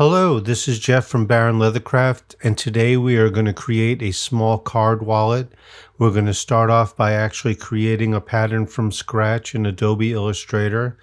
Hello, this is Jeff from leathercraft, and today we are going to create a small card wallet. We're going to start off by actually creating a pattern from scratch in Adobe Illustrator.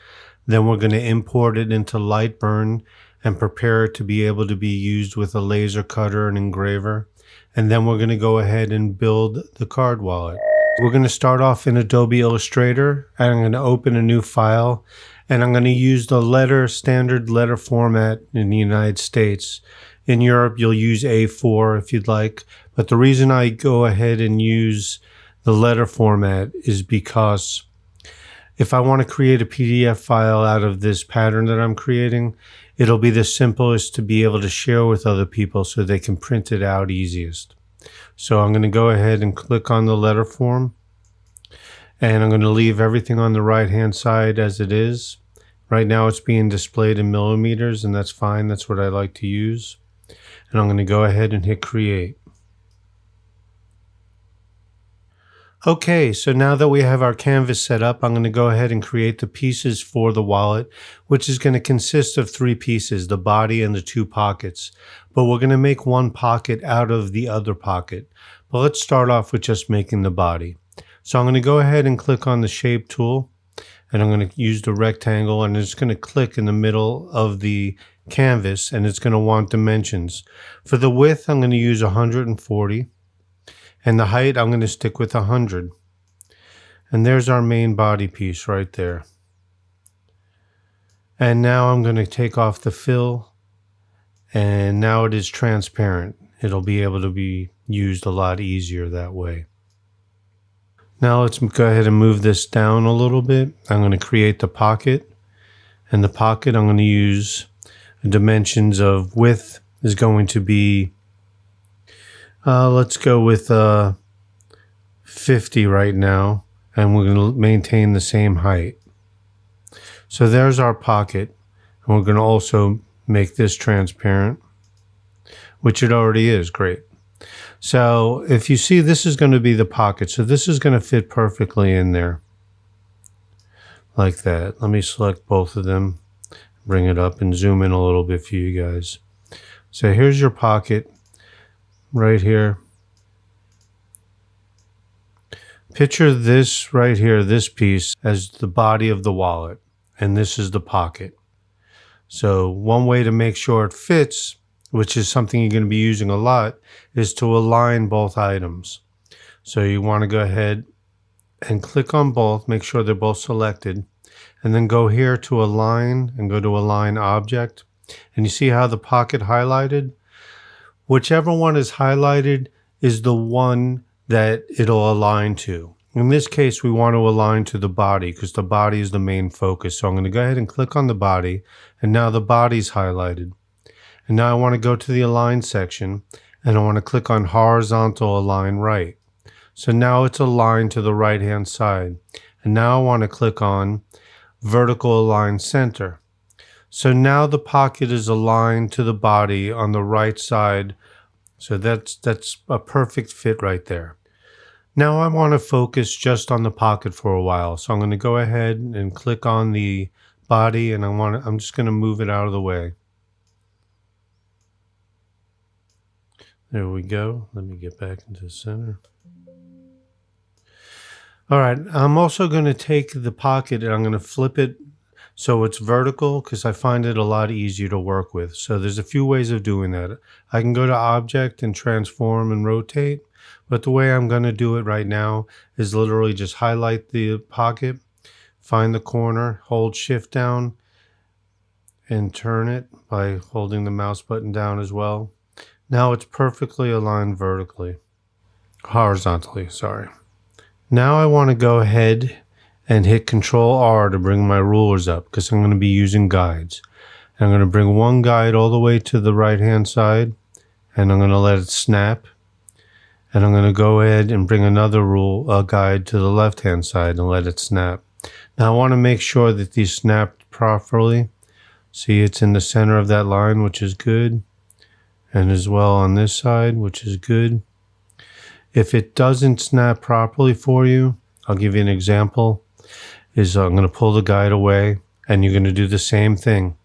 Then we're going to import it into Lightburn and prepare it to be able to be used with a laser cutter and engraver. And then we're going to go ahead and build the card wallet. We're going to start off in Adobe Illustrator, and I'm going to open a new file. And I'm going to use the standard letter format in the United States. In Europe, you'll use A4 if you'd like. But the reason I go ahead and use the letter format is because if I want to create a PDF file out of this pattern that I'm creating, it'll be the simplest to be able to share with other people so they can print it out easiest. So I'm going to go ahead and click on the letter form. And I'm going to leave everything on the right-hand side as it is. Right now it's being displayed in millimeters, and that's fine. That's what I like to use. And I'm going to go ahead and hit create. Okay, so now that we have our canvas set up, I'm going to go ahead and create the pieces for the wallet, which is going to consist of 3 pieces, the body and the 2 pockets. But we're going to make one pocket out of the other pocket. But let's start off with just making the body. So I'm going to go ahead and click on the shape tool, and I'm going to use the rectangle, and it's going to click in the middle of the canvas, and it's going to want dimensions. For the width, I'm going to use 140, and the height, I'm going to stick with 100. And there's our main body piece right there. And now I'm going to take off the fill, and now it is transparent. It'll be able to be used a lot easier that way. Now let's go ahead and move this down a little bit. I'm going to create the pocket. And the pocket, I'm going to use dimensions of width is going to be, let's go with 50 right now. And we're going to maintain the same height. So there's our pocket. And we're going to also make this transparent, which it already is. Great. So if you see, this is going to be the pocket. So this is going to fit perfectly in there like that. Let me select both of them, bring it up and zoom in a little bit for you guys. So here's your pocket right here. Picture this right here, this piece, as the body of the wallet, and this is the pocket. So one way to make sure it fits, which is something you're going to be using a lot, is to align both items. So you want to go ahead and click on both, make sure they're both selected, and then go here to align and go to align object. And you see how the pocket highlighted? Whichever one is highlighted is the one that it'll align to. In this case, we want to align to the body because the body is the main focus. So I'm going to go ahead and click on the body, and now the body's highlighted. And now I want to go to the align section, and I want to click on horizontal align right. So now it's aligned to the right hand side. And now I want to click on vertical align center. So now the pocket is aligned to the body on the right side. So that's a perfect fit right there. Now I want to focus just on the pocket for a while. So I'm going to go ahead and click on the body, and I'm just going to move it out of the way. There we go. Let me get back into the center. All right, I'm also going to take the pocket and I'm going to flip it so it's vertical because I find it a lot easier to work with. So there's a few ways of doing that. I can go to Object and Transform and Rotate, but the way I'm going to do it right now is literally just highlight the pocket, find the corner, hold Shift down, and turn it by holding the mouse button down as well. Now it's perfectly aligned horizontally, sorry. Now I want to go ahead and hit Control R to bring my rulers up because I'm going to be using guides. And I'm going to bring one guide all the way to the right hand side, and I'm going to let it snap. And I'm going to go ahead and bring another guide to the left hand side and let it snap. Now I want to make sure that these snapped properly. See, it's in the center of that line, which is good. And as well on this side, which is good. If it doesn't snap properly for you, I'll give you an example, I'm going to pull the guide away, And you're going to do the same thing.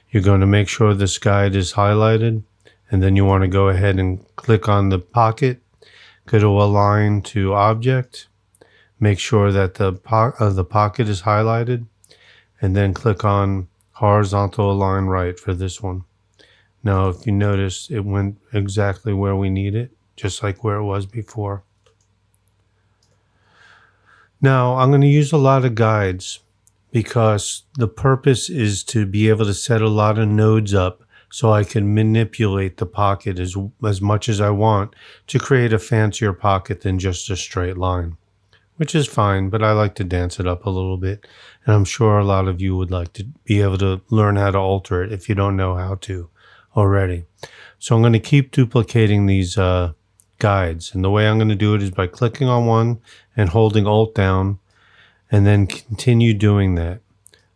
You're going to make sure this guide is highlighted, and then you want to go ahead and click on the pocket, go to Align to Object, make sure that the pocket is highlighted, and then click on Horizontal Align Right for this one. Now, if you notice, it went exactly where we need it, just like where it was before. Now, I'm going to use a lot of guides because the purpose is to be able to set a lot of nodes up so I can manipulate the pocket as much as I want to create a fancier pocket than just a straight line, which is fine, but I like to dance it up a little bit. And I'm sure a lot of you would like to be able to learn how to alter it if you don't know how to already. So I'm going to keep duplicating these guides. And the way I'm going to do it is by clicking on one and holding Alt down, and then continue doing that.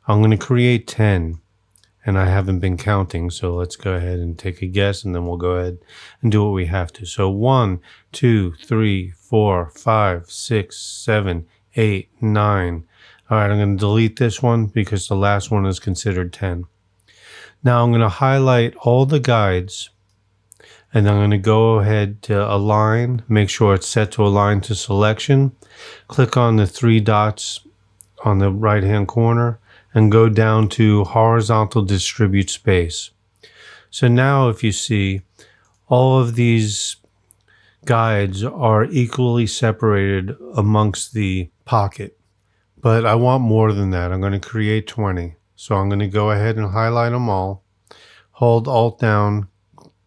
I'm going to create 10, and I haven't been counting, so let's go ahead and take a guess, and then we'll go ahead and do what we have to. So 1, 2, 3, 4, 5, 6, 7, 8, 9. All right, I'm going to delete this one because the last one is considered 10. Now I'm going to highlight all the guides, and I'm going to go ahead to Align, make sure it's set to Align to Selection. Click on the 3 dots on the right-hand corner and go down to Horizontal Distribute Space. So now if you see, all of these guides are equally separated amongst the pocket. But I want more than that. I'm going to create 20. So I'm going to go ahead and highlight them all, hold Alt down,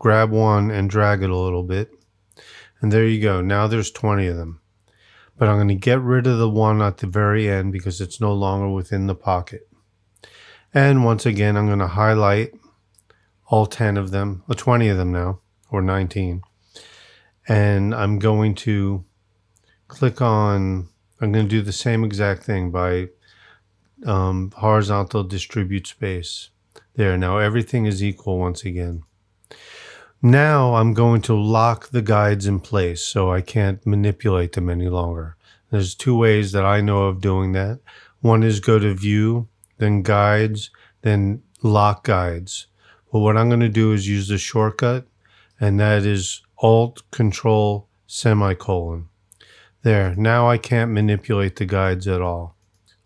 grab one and drag it a little bit. And there you go. Now there's 20 of them. But I'm going to get rid of the one at the very end because it's no longer within the pocket. And once again, I'm going to highlight all 10 of them, or 20 of them now, or 19. And I'm going to click on, I'm going to do the same exact thing by Horizontal Distribute Space. There, now everything is equal once again. Now I'm going to lock the guides in place so I can't manipulate them any longer. There's 2 ways that I know of doing that. One is go to View, then Guides, then Lock Guides. But what I'm going to do is use the shortcut, and that is Alt Control semicolon. There, now I can't manipulate the guides at all.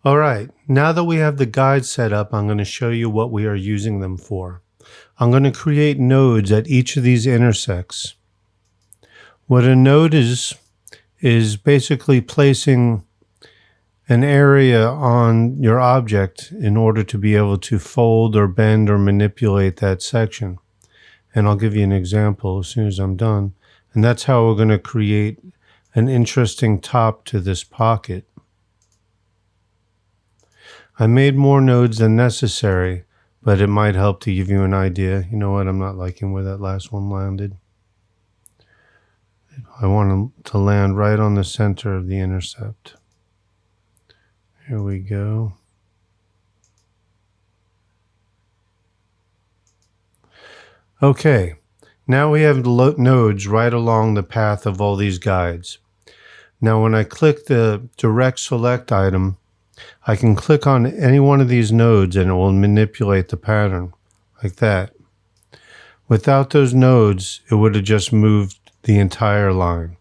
All right, now that we have the guides set up, I'm going to show you what we are using them for. I'm going to create nodes at each of these intersects. What a node is basically placing an area on your object in order to be able to fold or bend or manipulate that section. And I'll give you an example as soon as I'm done. And that's how we're going to create an interesting top to this pocket. I made more nodes than necessary, but it might help to give you an idea. You know what? I'm not liking where that last one landed. I want it to land right on the center of the intercept. Here we go. Okay, now we have nodes right along the path of all these guides. Now when I click the direct select item, I can click on any one of these nodes and it will manipulate the pattern like that. Without those nodes, it would have just moved the entire line.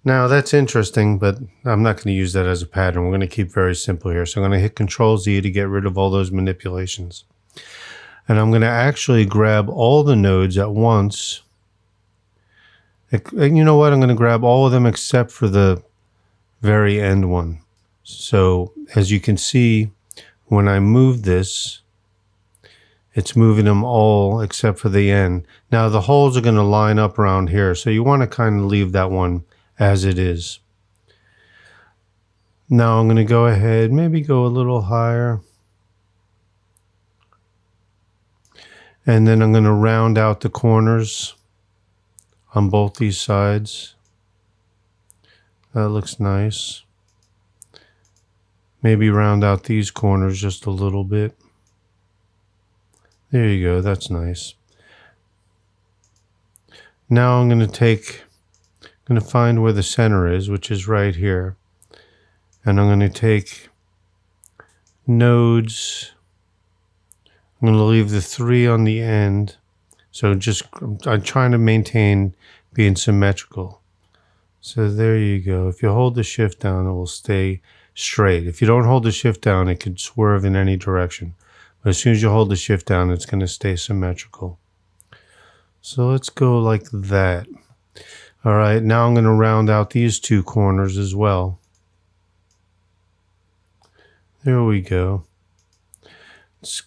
Now that's interesting, but I'm not going to use that as a pattern. We're going to keep very simple here. So I'm going to hit Control Z to get rid of all those manipulations. And I'm going to actually grab all the nodes at once. And you know what? I'm going to grab all of them except for the very end one. So as you can see, when I move this, it's moving them all except for the end. Now the holes are going to line up around here, so you want to kind of leave that one as it is. Now I'm going to go ahead, maybe go a little higher. And then I'm going to round out the corners on both these sides. That looks nice. Maybe round out these corners just a little bit. There you go, that's nice. Now I'm going to find where the center is, which is right here. And I'm going to take nodes I'm going to leave the 3 on the end. So I'm trying to maintain being symmetrical. So there you go. If you hold the shift down, it will stay straight. If you don't hold the shift down, it could swerve in any direction. But as soon as you hold the shift down, it's going to stay symmetrical. So let's go like that. All right, now I'm going to round out these 2 corners as well. There we go. It's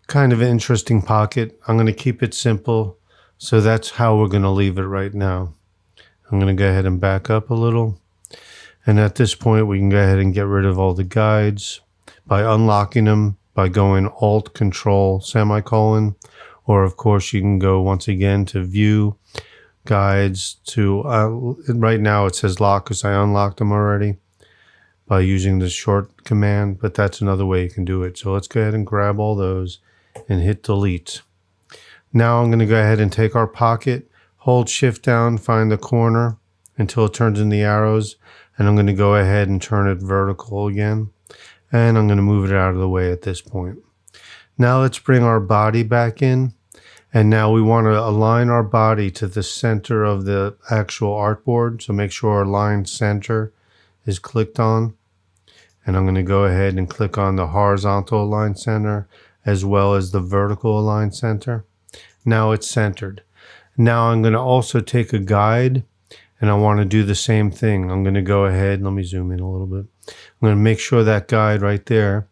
kind of an interesting pocket. I'm going to keep it simple. So that's how we're going to leave it right now. I'm going to go ahead and back up a little. And at this point, we can go ahead and get rid of all the guides by unlocking them, by going Alt Control semicolon, or of course you can go once again to View, Guides to, right now it says lock because I unlocked them already by using the short command, but that's another way you can do it. So let's go ahead and grab all those and hit delete. Now I'm going to go ahead and take our pocket, hold shift down, find the corner until it turns in the arrows, and I'm going to go ahead and turn it vertical again, and I'm going to move it out of the way at this point. Now let's bring our body back in, and now we want to align our body to the center of the actual artboard, so make sure our line center is clicked on, and I'm going to go ahead and click on the horizontal align center as well as the vertical align center. Now it's centered. Now I'm going to also take a guide, and I want to do the same thing. I'm going to go ahead, let me zoom in a little bit. I'm going to make sure that guide right there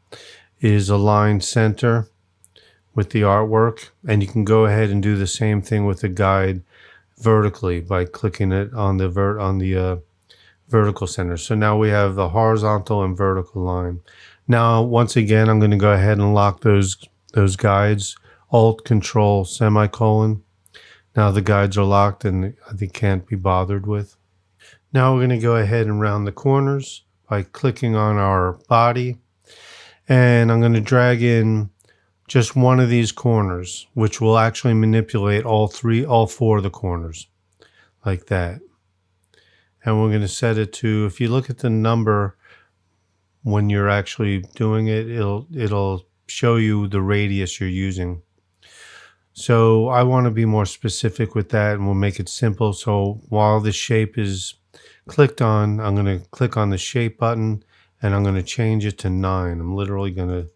is aligned center with the artwork, and you can go ahead and do the same thing with the guide vertically by clicking it on the vertical center. So now we have the horizontal and vertical line. Now once again, I'm going to go ahead and lock those guides, Alt Control semicolon. Now the guides are locked and they can't be bothered with. Now we're going to go ahead and round the corners by clicking on our body, and I'm going to drag in just one of these corners, which will actually manipulate all 4 of the corners like that. And we're going to set it to, if you look at the number when you're actually doing it, it'll show you the radius you're using. So I want to be more specific with that, and we'll make it simple. So while the shape is clicked on, I'm going to click on the shape button, and I'm going to change it to 9. I'm literally going to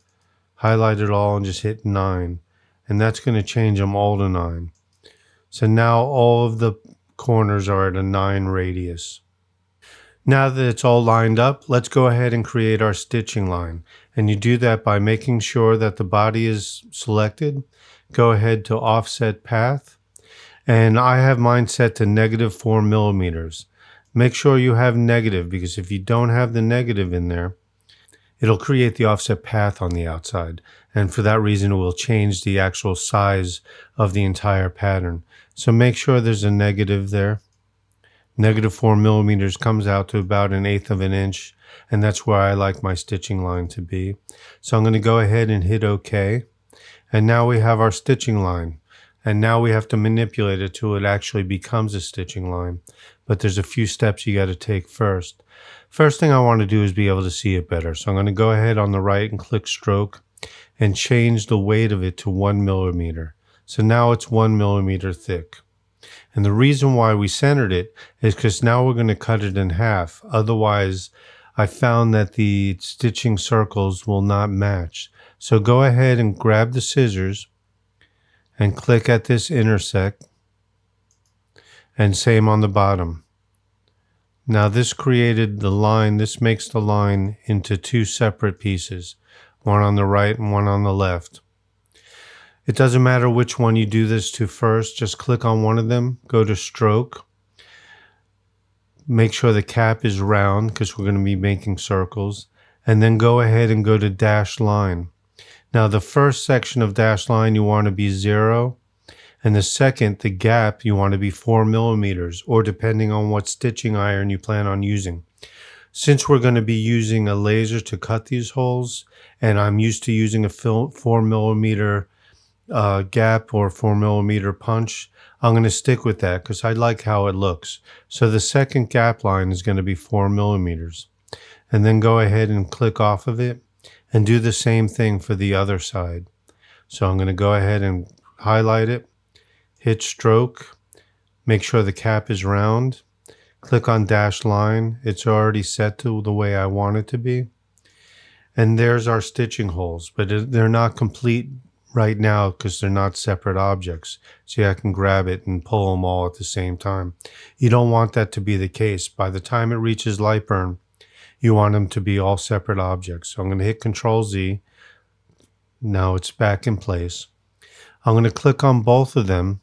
highlight it all and just hit 9. And that's going to change them all to 9. So now all of the corners are at a 9 radius. Now that it's all lined up, let's go ahead and create our stitching line. And you do that by making sure that the body is selected. Go ahead to offset path. And I have mine set to -4 millimeters. Make sure you have negative, because if you don't have the negative in there, it'll create the offset path on the outside. And for that reason, it will change the actual size of the entire pattern. So make sure there's a negative there. -4 millimeters comes out to about 1/8 of an inch, and that's where I like my stitching line to be. So I'm going to go ahead and hit OK. And now we have our stitching line. And now we have to manipulate it till it actually becomes a stitching line. But there's a few steps you got to take first. First thing I want to do is be able to see it better. So I'm going to go ahead on the right and click stroke and change the weight of it to 1 millimeter. So now it's 1 millimeter thick. And the reason why we centered it is because now we're going to cut it in half. Otherwise, I found that the stitching circles will not match. So go ahead and grab the scissors and click at this intersect, and same on the bottom. Now this created the line, this makes the line into 2 separate pieces, one on the right and one on the left. It doesn't matter which one you do this to first, just click on one of them, go to stroke, make sure the cap is round because we're going to be making circles, and then go ahead and go to dash line. Now the first section of dash line you want to be 0, and the second, the gap, you want to be 4 millimeters, or depending on what stitching iron you plan on using. Since we're going to be using a laser to cut these holes, and I'm used to using a 4 millimeter gap or 4 millimeter punch, I'm going to stick with that because I like how it looks. So the second gap line is going to be 4 millimeters. And then go ahead and click off of it and do the same thing for the other side. So I'm going to go ahead and highlight it, hit stroke, make sure the cap is round, click on dashed line. It's already set to the way I want it to be. And there's our stitching holes, but they're not complete right now because they're not separate objects. See, I can grab it and pull them all at the same time. You don't want that to be the case. By the time it reaches Lightburn, you want them to be all separate objects. So I'm going to hit Control Z. Now it's back in place. I'm going to click on both of them.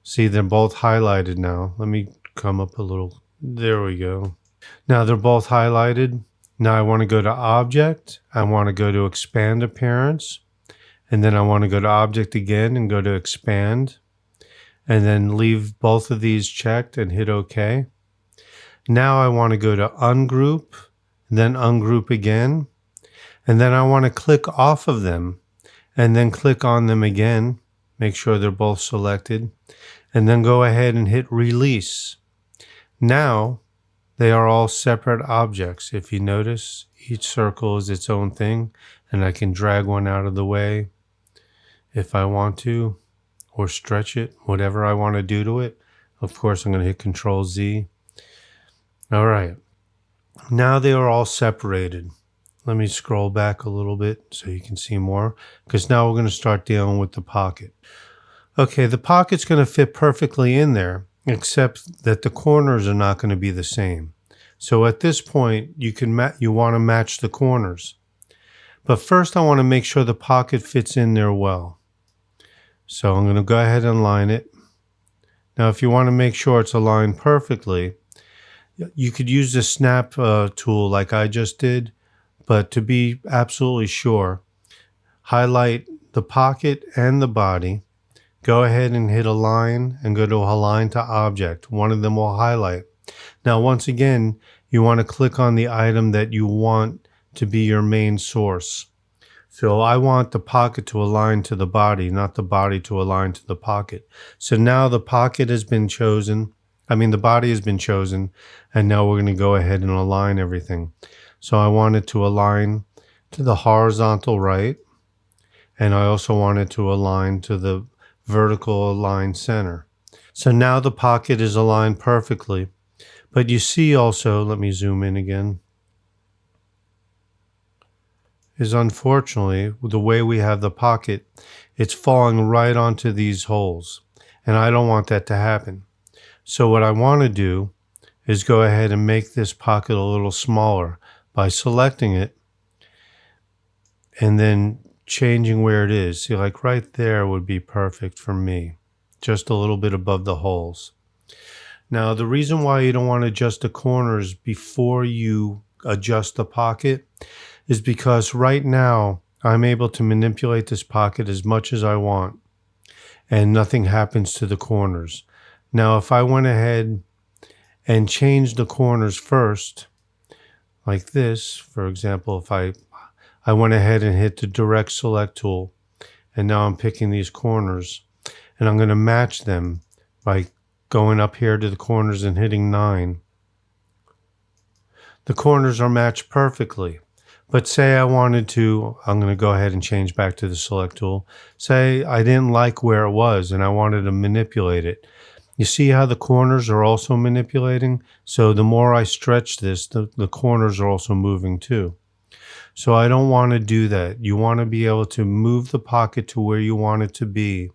See, they're both highlighted now. Let me come up a little. There we go. Now they're both highlighted. Now I want to go to Object. I want to go to Expand Appearance. And then I want to go to Object again and go to Expand. And then leave both of these checked and hit OK. Now I want to go to Ungroup, then Ungroup again. And then I want to click off of them and then click on them again. Make sure they're both selected. And then go ahead and hit Release. Now they are all separate objects. If you notice, each circle is its own thing, and I can drag one out of the way if I want to, or stretch it, whatever I want to do to it. Of course, I'm going to hit Control Z. All right. Now they are all separated. Let me scroll back a little bit so you can see more, because now we're going to start dealing with the pocket. Okay, the pocket's going to fit perfectly in there, except that the corners are not going to be the same. So at this point, you want to match the corners. But first, I want to make sure the pocket fits in there well. So I'm going to go ahead and line it. Now, if you want to make sure it's aligned perfectly, you could use the snap tool like I just did. But to be absolutely sure, highlight the pocket and the body. Go ahead and hit Align and go to Align to Object. One of them will highlight. Now, once again, you want to click on the item that you want to be your main source. So I want the pocket to align to the body, not the body to align to the pocket. So now the pocket has been chosen. The body has been chosen. And now we're going to go ahead and align everything. So I want it to align to the horizontal right. And I also want it to align to the vertical align center. So now the pocket is aligned perfectly. But you see also, let me zoom in again, is unfortunately the way we have the pocket, it's falling right onto these holes. And I don't want that to happen. So what I want to do is go ahead and make this pocket a little smaller by selecting it and then changing where it is. See, like right there would be perfect for me, just a little bit above the holes. Now, the reason why you don't want to adjust the corners before you adjust the pocket is because right now I'm able to manipulate this pocket as much as I want and nothing happens to the corners. Now, if I went ahead and changed the corners first, like this, for example, if I went ahead and hit the direct select tool, and now I'm picking these corners, and I'm going to match them by going up here to the corners and hitting 9. The corners are matched perfectly. But say I wanted to, I'm going to go ahead and change back to the select tool. Say I didn't like where it was and I wanted to manipulate it. You see how the corners are also manipulating? So the more I stretch this, the corners are also moving too. So I don't want to do that. You want to be able to move the pocket to where you want it to be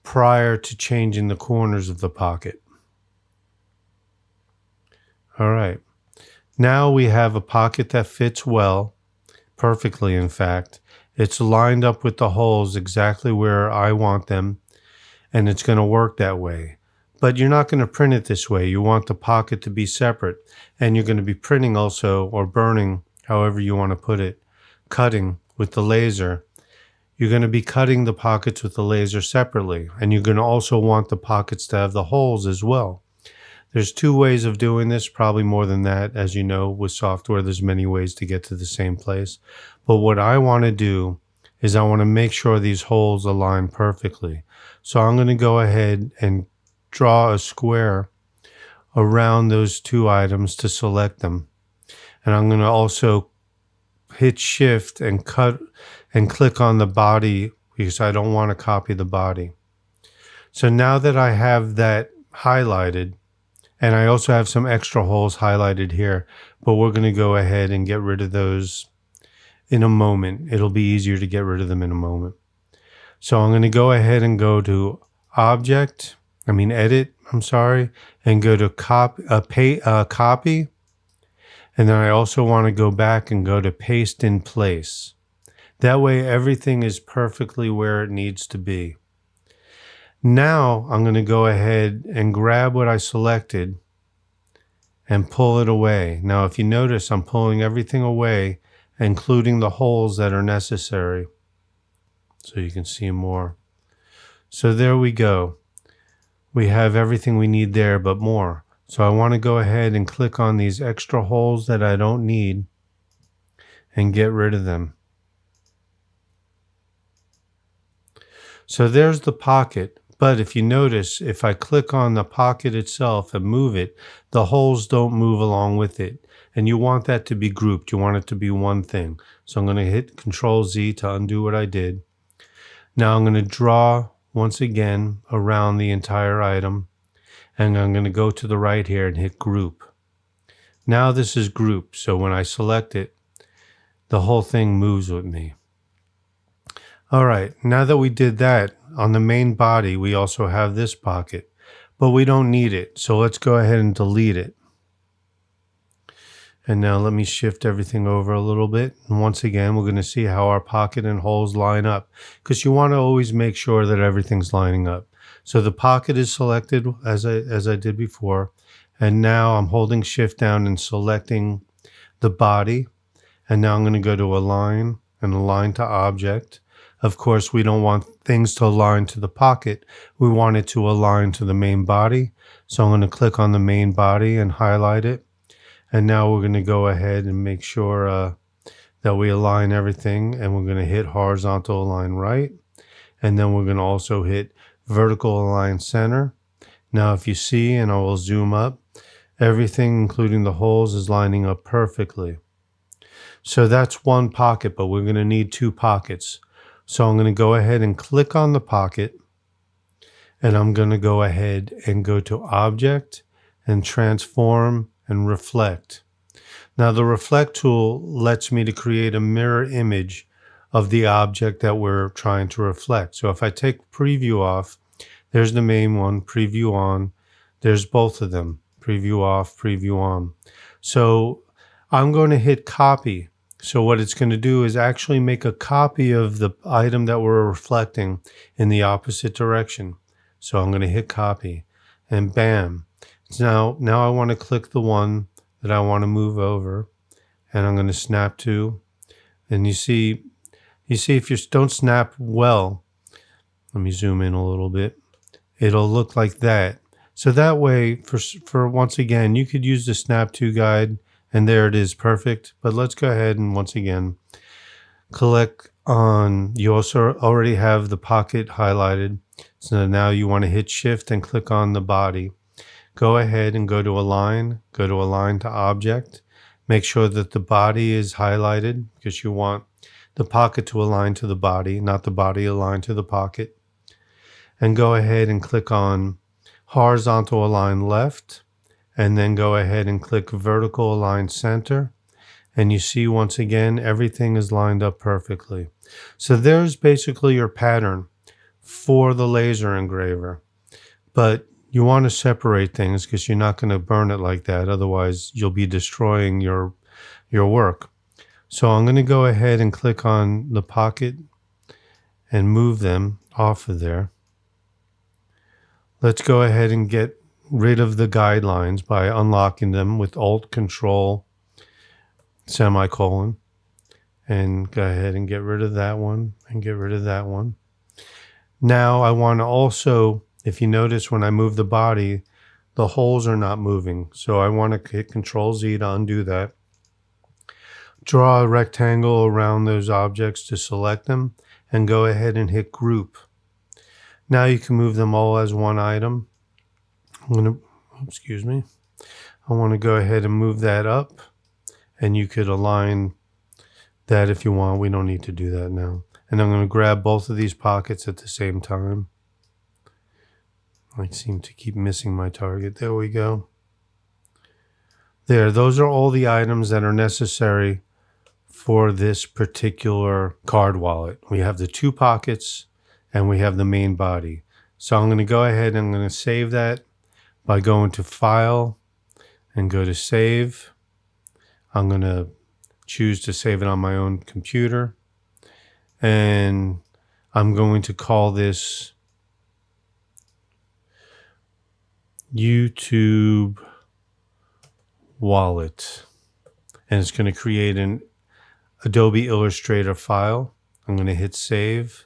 prior to changing the corners of the pocket. All right. Now we have a pocket that fits well, perfectly in fact. It's lined up with the holes exactly where I want them, and it's going to work that way. But you're not going to print it this way. You want the pocket to be separate, and you're going to be printing also, or burning, however you want to put it, cutting with the laser. You're going to be cutting the pockets with the laser separately, and you're going to also want the pockets to have the holes as well. There's 2 ways of doing this, probably more than that. As you know, with software, there's many ways to get to the same place. But what I want to do is I want to make sure these holes align perfectly. So I'm going to go ahead and draw a square around those 2 items to select them. And I'm going to also hit Shift and cut and click on the body because I don't want to copy the body. So now that I have that highlighted, and I also have some extra holes highlighted here, but we're going to go ahead and get rid of those in a moment. It'll be easier to get rid of them in a moment. So I'm going to go ahead and go to Edit, and go to Copy. And then I also want to go back and go to Paste in Place. That way everything is perfectly where it needs to be. Now I'm going to go ahead and grab what I selected and pull it away. Now if you notice, I'm pulling everything away, including the holes that are necessary, so you can see more. So there we go. We have everything we need there, but more. So I want to go ahead and click on these extra holes that I don't need and get rid of them. So there's the pocket. But if you notice, if I click on the pocket itself and move it, the holes don't move along with it. And you want that to be grouped. You want it to be one thing. So I'm going to hit Control Z to undo what I did. Now I'm going to draw once again around the entire item. And I'm going to go to the right here and hit Group. Now this is grouped. So when I select it, the whole thing moves with me. All right, now that we did that, on the main body, we also have this pocket, but we don't need it. So let's go ahead and delete it. And now let me shift everything over a little bit. And once again, we're going to see how our pocket and holes line up, because you want to always make sure that everything's lining up. So the pocket is selected as I did before. And now I'm holding Shift down and selecting the body. And now I'm going to go to Align and Align to Object. Of course, we don't want things to align to the pocket. We want it to align to the main body. So I'm going to click on the main body and highlight it. And now we're going to go ahead and make sure that we align everything. And we're going to hit Horizontal Align Right. And then we're going to also hit Vertical Align Center. Now if you see, and I will zoom up, everything including the holes is lining up perfectly. So that's one pocket, but we're going to need two pockets. So I'm going to go ahead and click on the pocket, and I'm going to go ahead and go to Object and Transform and Reflect. Now the Reflect tool lets me to create a mirror image of the object that we're trying to reflect. So if I take Preview off, there's the main one, Preview on. There's both of them, Preview off, Preview on. So I'm going to hit Copy. So what it's going to do is actually make a copy of the item that we're reflecting in the opposite direction. So I'm going to hit Copy, and bam. Now I want to click the one that I want to move over, and I'm going to snap to. And you see if you don't snap well, let me zoom in a little bit, it'll look like that. So that way, for once again, you could use the snap to guide. And there it is, perfect. But let's go ahead and once again, click on, you also already have the pocket highlighted. So now you want to hit Shift and click on the body. Go ahead and go to Align to Object. Make sure that the body is highlighted, because you want the pocket to align to the body, not the body align to the pocket. And go ahead and click on Horizontal Align Left. And then go ahead and click Vertical Align Center. And you see, once again, everything is lined up perfectly. So there's basically your pattern for the laser engraver. But you want to separate things, because you're not going to burn it like that. Otherwise, you'll be destroying your work. So I'm going to go ahead and click on the pocket and move them off of there. Let's go ahead and get rid of the guidelines by unlocking them with Alt Control semicolon, and go ahead and get rid of that one and get rid of that one. Now I want to also, if you notice when I move the body, the holes are not moving. So I want to hit Control Z to undo that. Draw a rectangle around those objects to select them, and go ahead and hit Group. Now you can move them all as one item. I want to go ahead and move that up, and you could align that if you want. We don't need to do that now. And I'm going to grab both of these pockets at the same time. I seem to keep missing my target. There we go. There, those are all the items that are necessary for this particular card wallet. We have the 2 pockets and we have the main body. So I'm going to go ahead and I'm going to save that by going to File and go to Save. I'm going to choose to save it on my own computer. And I'm going to call this YouTube Wallet. And it's going to create an Adobe Illustrator file. I'm going to hit Save.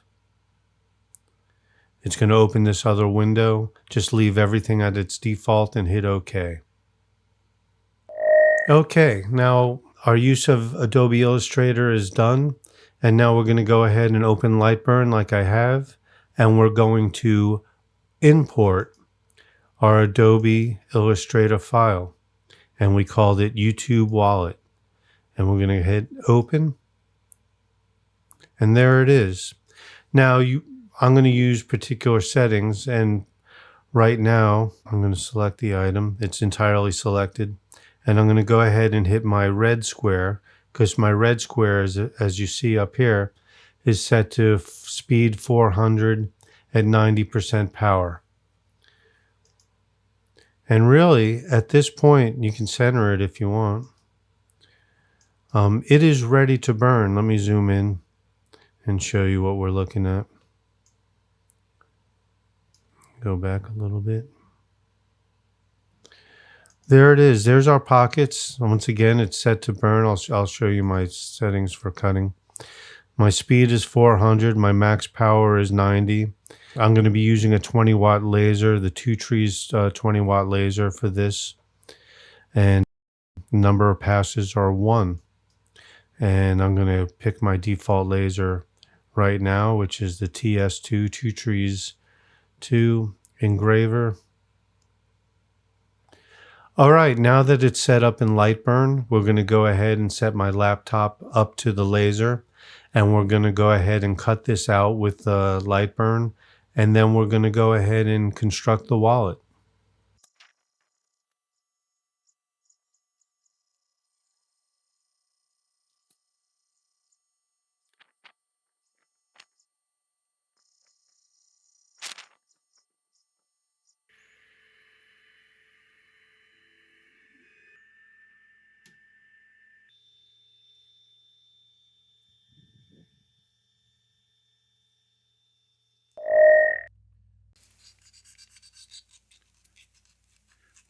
It's going to open this other window. Just leave everything at its default and hit OK. Okay, now our use of Adobe Illustrator is done. And now we're going to go ahead and open Lightburn like I have. And we're going to import our Adobe Illustrator file. And we called it YouTube Wallet. And we're going to hit Open. And there it is. Now I'm going to use particular settings. And right now I'm going to select the item. It's entirely selected. And I'm going to go ahead and hit my red square, because my red square, is, as you see up here, is set to speed 400 at 90% power. And really, at this point, you can center it if you want. It is ready to burn. Let me zoom in and show you what we're looking at. Go back a little bit. There it is. There's our pockets. Once again, it's set to burn. I'll show you my settings for cutting. My speed is 400. My max power is 90. I'm going to be using a 20-watt laser, the Two Trees 20-watt laser for this. And the number of passes are 1. And I'm going to pick my default laser right now, which is the TS2 Two Trees 2 engraver. All right, now that it's set up in Lightburn, we're going to go ahead and set my laptop up to the laser. And we're going to go ahead and cut this out with Lightburn. And then we're going to go ahead and construct the wallet.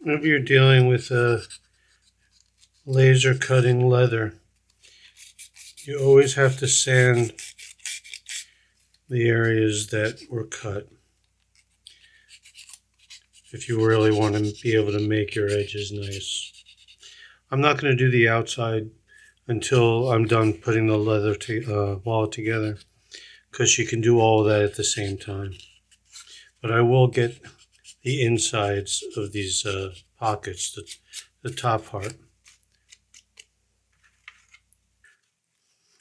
Whenever you're dealing with laser cutting leather, you always have to sand the areas that were cut if you really want to be able to make your edges nice. I'm not going to do the outside until I'm done putting the leather wallet together, because you can do all of that at the same time. But I will get the insides of these pockets, the top part.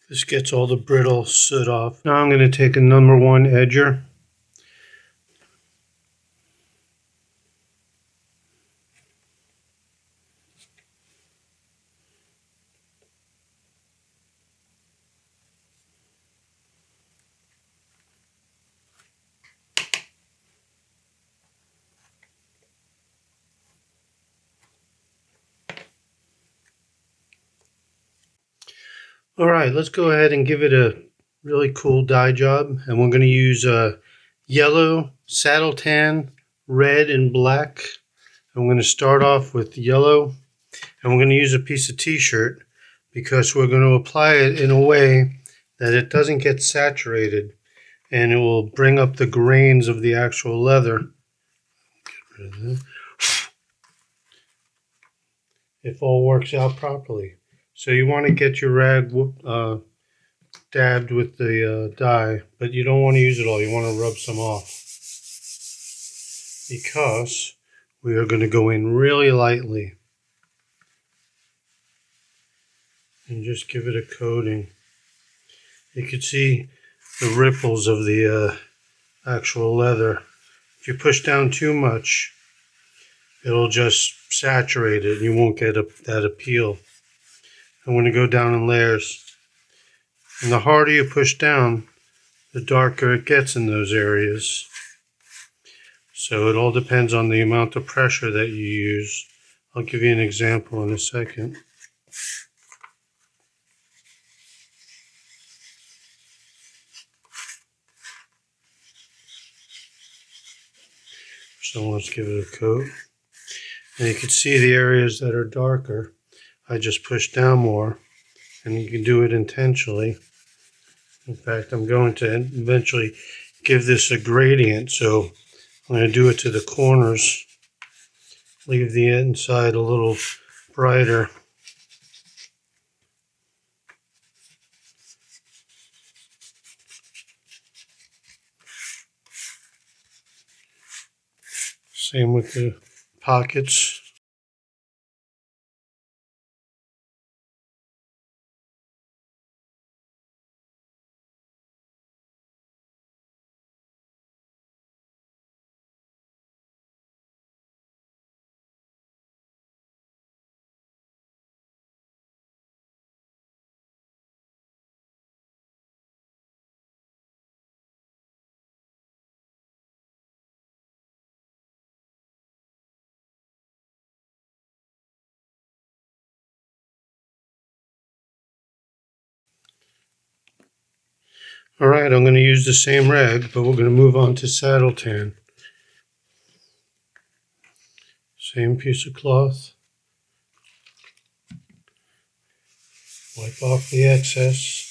This gets all the brittle soot off. Now I'm going to take a number 1 edger. All right, let's go ahead and give it a really cool dye job. And we're going to use yellow, saddle tan, red, and black. I'm going to start off with yellow. And we're going to use a piece of t-shirt because we're going to apply it in a way that it doesn't get saturated. And it will bring up the grains of the actual leather. Get rid of that. If all works out properly. So you want to get your rag dabbed with the dye, but you don't want to use it all. You want to rub some off, because we are going to go in really lightly and just give it a coating. You can see the ripples of the actual leather. If you push down too much, it'll just saturate it. You won't get that appeal. I'm going to go down in layers. And the harder you push down, the darker it gets in those areas. So it all depends on the amount of pressure that you use. I'll give you an example in a second. So let's give it a coat. And you can see the areas that are darker. I just push down more, and you can do it intentionally. In fact, I'm going to eventually give this a gradient, so I'm going to do it to the corners. Leave the inside a little brighter. Same with the pockets. All right, I'm going to use the same rag, but we're going to move on to saddle tan. Same piece of cloth. Wipe off the excess.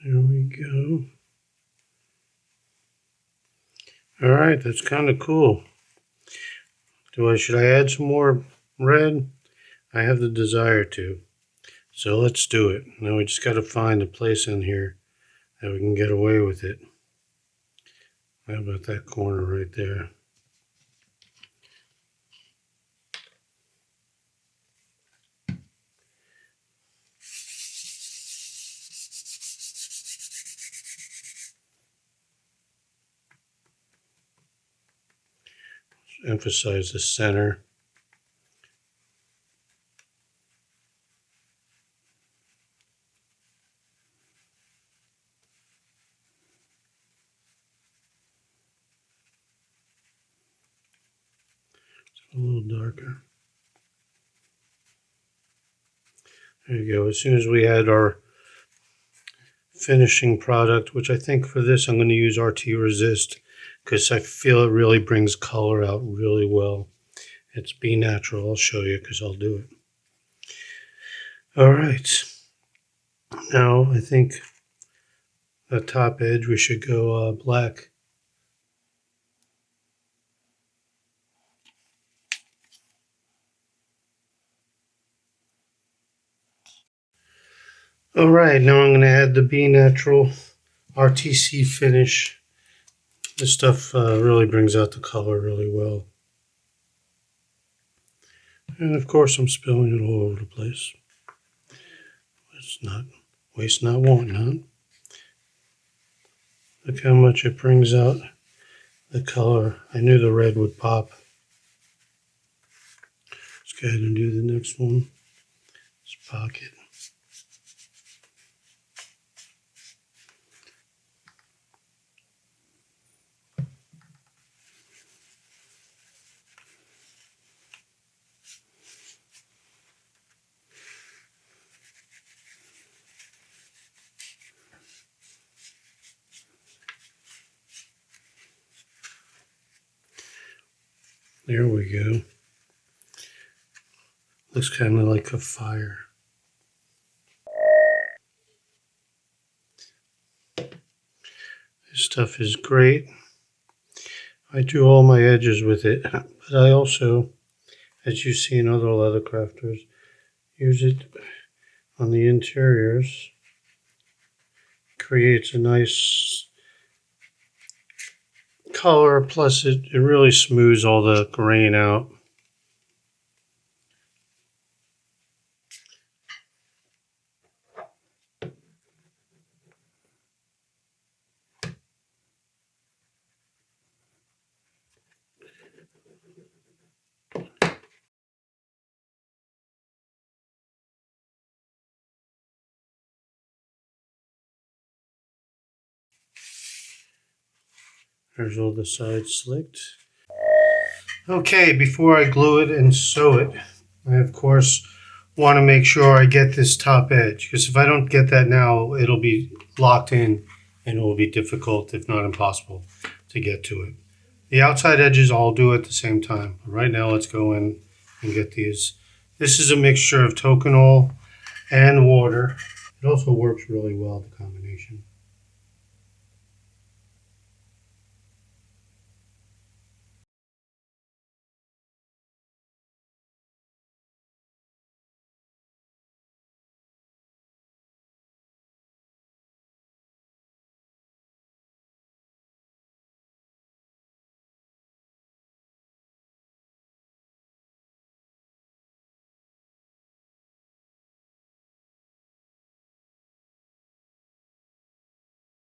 There we go. All right, that's kind of cool. Should I add some more red? I have the desire to. So let's do it. Now we just got to find a place in here that we can get away with it. How about that corner right there? Emphasize the center. A little darker. There you go. As soon as we add our finishing product, which I think for this I'm going to use RT Resist because I feel it really brings color out really well. It's Be Natural. I'll show you because I'll do it. All right. Now I think the top edge we should go black. All right, now I'm going to add the Be Natural RTC finish. This stuff really brings out the color really well. And of course I'm spilling it all over the place. It's not, waste not, want not. Look how much it brings out the color. I knew the red would pop. Let's go ahead and do the next one. This pocket. There we go. Looks kind of like a fire. This stuff is great. I do all my edges with it, but I also, as you see in other leather crafters, use it on the interiors. Creates a nice color, plus it really smooths all the grain out. There's all the sides slicked. Okay, before I glue it and sew it, I of course want to make sure I get this top edge, because if I don't get that now, it'll be locked in and it will be difficult, if not impossible, to get to it. The outside edges I'll do at the same time. Right now, let's go in and get these. This is a mixture of toconol and water. It also works really well, the combination.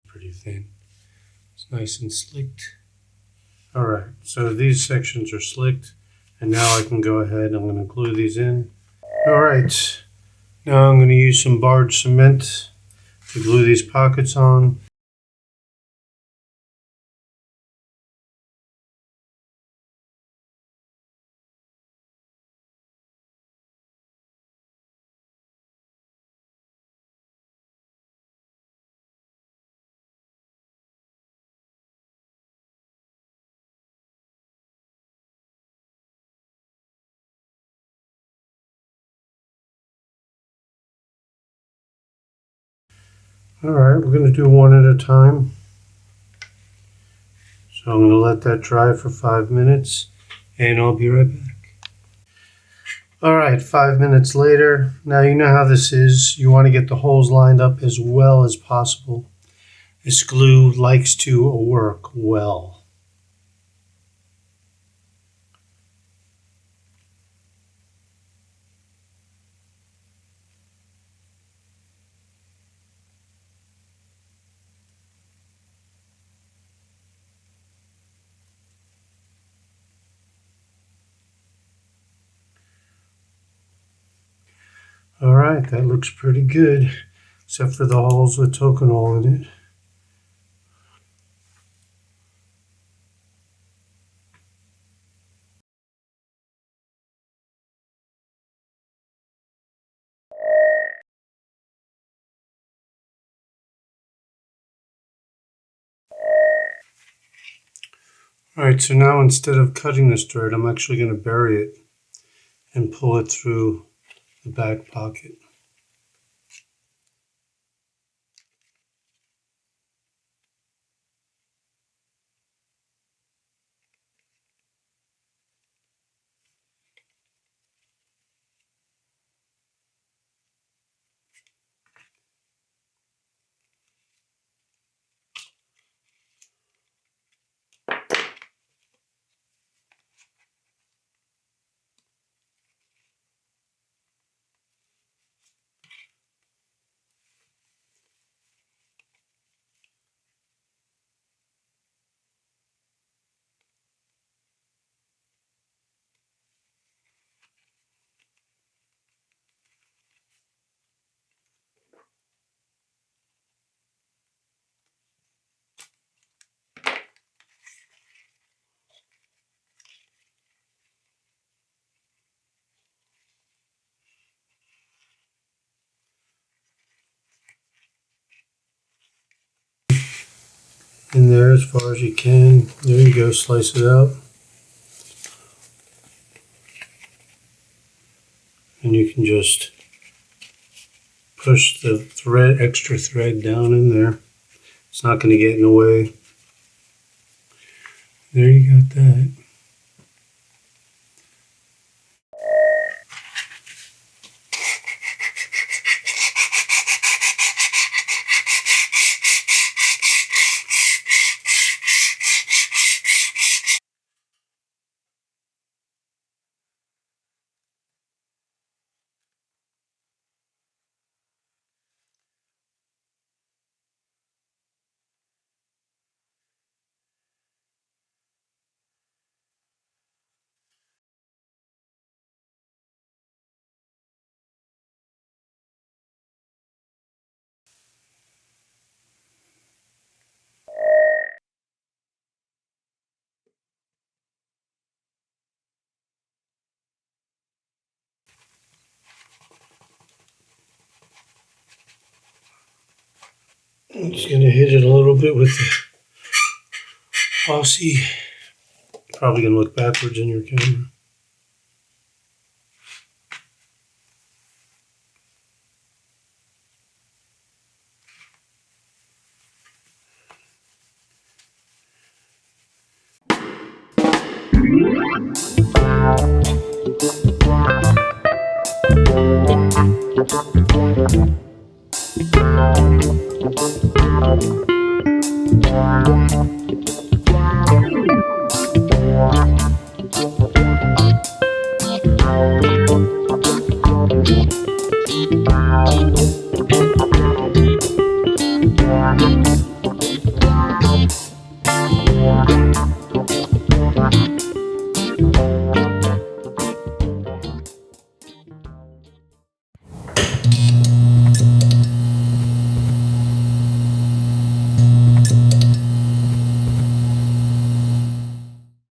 Pretty thin. It's nice and slicked. All right, so these sections are slicked, and now I can go ahead. I'm going to glue these in. All right, now I'm going to use some barge cement to glue these pockets on. All right, we're going to do one at a time. So I'm going to let that dry for 5 minutes, and I'll be right back. All right, 5 minutes later. Now you know how this is. You want to get the holes lined up as well as possible. This glue likes to work well. All right, that looks pretty good, except for the holes with toconol in it. All right, so now instead of cutting this thread, I'm actually going to bury it and pull it through the back pocket. in there as far as you can. There you go, slice it out. And you can just push the extra thread down in there. It's not going to get in the way. There you got that. I'm just going to hit it a little bit with the Aussie. Probably going to look backwards in your camera.